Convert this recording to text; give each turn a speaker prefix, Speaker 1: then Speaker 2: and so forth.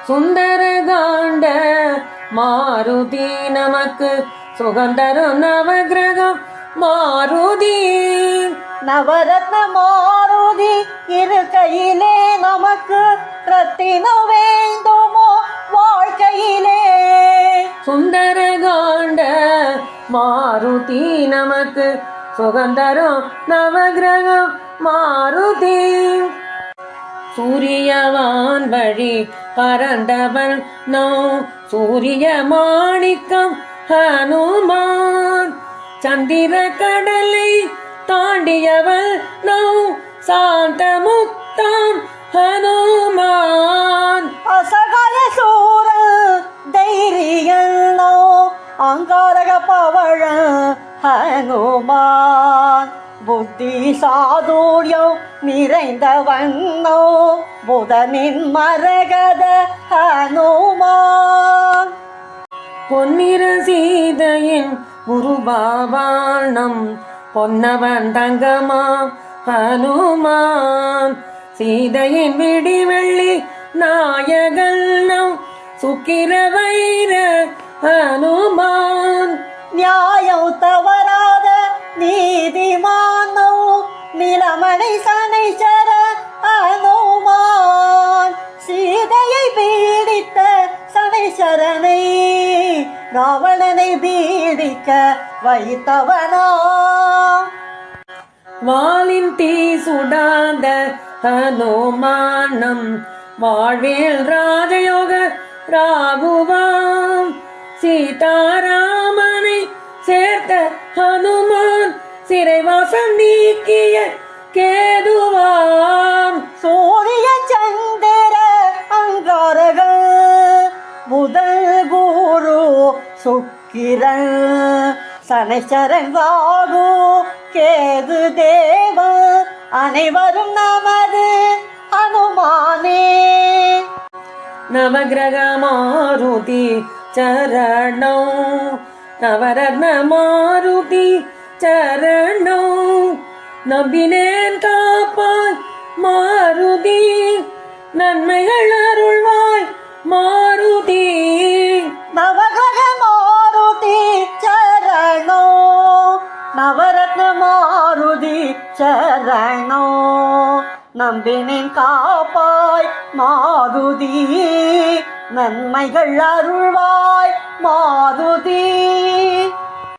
Speaker 1: சுந்தர காண்ட மாருதி நமக்கு சுகந்தரும் நவகிரகம் மாருதி.
Speaker 2: நவரத்ன மாருதி இருக்கையிலே நமக்கு ரத்தினம் வேண்டுமோ வாழ்க்கையிலே.
Speaker 1: சுந்தர காண்ட மாருதி நமக்கு சுகந்தரும் நவகிரகம் மாருதி. சூரியவான் வழி பரந்தவன் நோ சூரிய மாணிக்கம் ஹனுமான். சந்திர கடலை தாண்டியவன் நோ சாந்த முக்தம் ஹனுமான்.
Speaker 2: அசகாய சூர தைரியனோ அங்காரக பவழ ஹனுமான். புத்தி சாதுரியம் நிறைந்தவண்ணோ புதனின் மரகத ஹனுமான்.
Speaker 1: பொன்னிற சீதையின் உருபாவானம் பொன்னவன் தங்கமா ஹனுமான். சீதையின் விடிவெள்ளி நாயகன் நம் சுக்கிர வைர ஹனுமான்.
Speaker 2: நியாயம் தவறாத நீதிமானோ நிலமணி சனைச்சர ஹனுமான். சீதையை பீடித்த சனைச்சரனை ராவணனை பீடிக்க வைத்தவனோ.
Speaker 1: வாளின் தீ சுடாத ஹனுமானம் வாழ்வேல் ராஜயோக ராகுவாம். சீதாராமனை சேர்த்த ஹனுமான் சிறைவாசம் நீக்கிய கேதுவாம்.
Speaker 2: சூரிய சந்திர அங்காரகள் புதன் குரு சுக்கிரன் சனைச்சரன் ராகு கேது தேவ அனைவரும் நமது ஹனுமானே.
Speaker 1: நவகிரக மாருதி சரணோ நவரத்ன மாருதி சரணோ. நம்பினேன் காப்பாய் மாருதி நன்மைகள் அருள்வாய் மாருதி.
Speaker 2: நவகிரக மாருதி சரணோ நவரத்ன மாருதி சரணோ. நம்பினேன் காப்பாய் மாருதி நன்மைகள் அருள்வாய் மாருதி.